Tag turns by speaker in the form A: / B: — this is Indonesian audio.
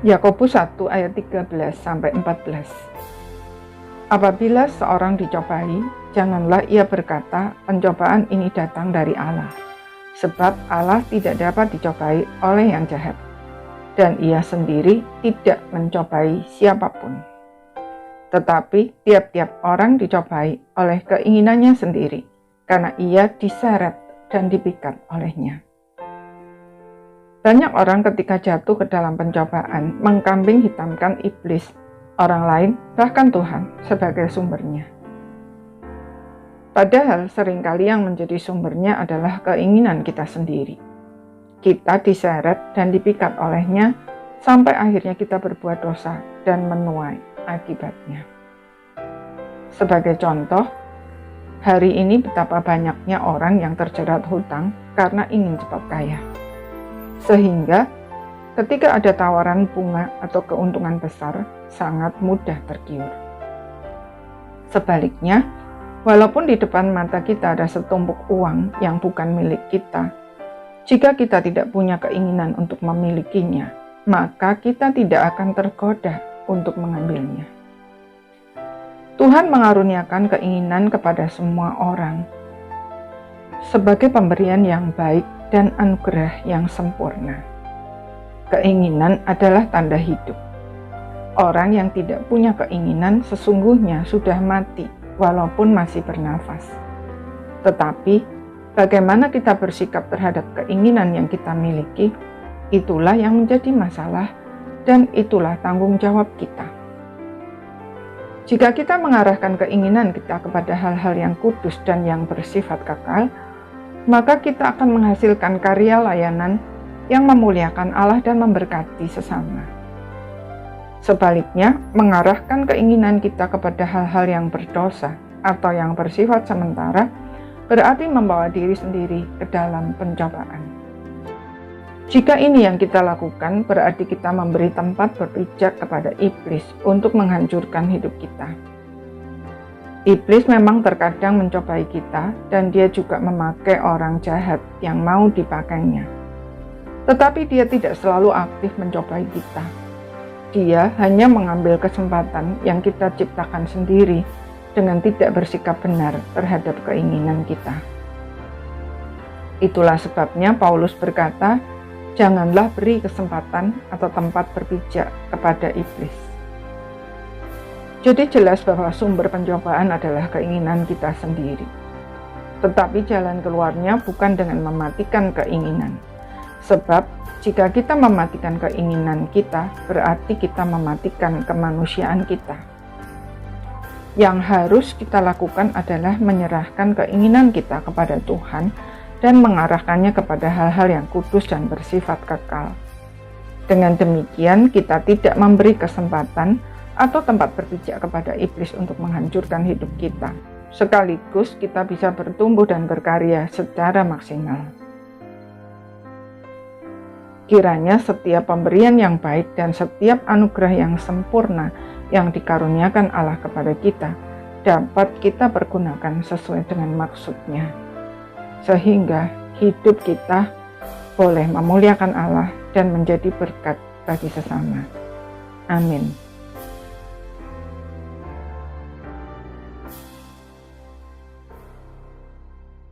A: Yakobus 1 ayat 13-14. Apabila seorang dicobai, janganlah ia berkata, pencobaan ini datang dari Allah. Sebab Allah tidak dapat dicobai oleh yang jahat, dan ia sendiri tidak mencobai siapapun. Tetapi tiap-tiap orang dicobai oleh keinginannya sendiri, karena ia diseret dan dipikat olehnya. Banyak orang ketika jatuh ke dalam pencobaan mengkambing hitamkan iblis, orang lain, bahkan Tuhan sebagai sumbernya. Padahal seringkali yang menjadi sumbernya adalah keinginan kita sendiri. Kita diseret dan dipikat olehnya sampai akhirnya kita berbuat dosa dan menuai akibatnya. Sebagai contoh, hari ini betapa banyaknya orang yang terjerat hutang karena ingin cepat kaya. Sehingga ketika ada tawaran bunga atau keuntungan besar, sangat mudah tergiur. Sebaliknya, walaupun di depan mata kita ada setumpuk uang yang bukan milik kita, jika kita tidak punya keinginan untuk memilikinya, maka kita tidak akan tergoda untuk mengambilnya. Tuhan mengaruniakan keinginan kepada semua orang sebagai pemberian yang baik dan anugerah yang sempurna. Keinginan adalah tanda hidup. Orang yang tidak punya keinginan sesungguhnya sudah mati walaupun masih bernafas. Tetapi bagaimana kita bersikap terhadap keinginan yang kita miliki, itulah yang menjadi masalah dan itulah tanggung jawab kita. Jika kita mengarahkan keinginan kita kepada hal-hal yang kudus dan yang bersifat kekal, maka kita akan menghasilkan karya layanan yang memuliakan Allah dan memberkati sesama. Sebaliknya, mengarahkan keinginan kita kepada hal-hal yang berdosa atau yang bersifat sementara berarti membawa diri sendiri ke dalam pencobaan. Jika ini yang kita lakukan, berarti kita memberi tempat berpijak kepada iblis untuk menghancurkan hidup kita. Iblis memang terkadang mencobai kita dan dia juga memakai orang jahat yang mau dipakainya. Tetapi dia tidak selalu aktif mencobai kita. Dia hanya mengambil kesempatan yang kita ciptakan sendiri dengan tidak bersikap benar terhadap keinginan kita. Itulah sebabnya Paulus berkata, janganlah beri kesempatan atau tempat berpijak kepada iblis. Jadi jelas bahwa sumber pencobaan adalah keinginan kita sendiri. Tetapi jalan keluarnya bukan dengan mematikan keinginan. Sebab jika kita mematikan keinginan kita, berarti kita mematikan kemanusiaan kita. Yang harus kita lakukan adalah menyerahkan keinginan kita kepada Tuhan dan mengarahkannya kepada hal-hal yang kudus dan bersifat kekal. Dengan demikian kita tidak memberi kesempatan atau tempat berpijak kepada iblis untuk menghancurkan hidup kita. Sekaligus kita bisa bertumbuh dan berkarya secara maksimal. Kiranya setiap pemberian yang baik dan setiap anugerah yang sempurna yang dikaruniakan Allah kepada kita dapat kita pergunakan sesuai dengan maksudnya. Sehingga hidup kita boleh memuliakan Allah dan menjadi berkat bagi sesama. Amin.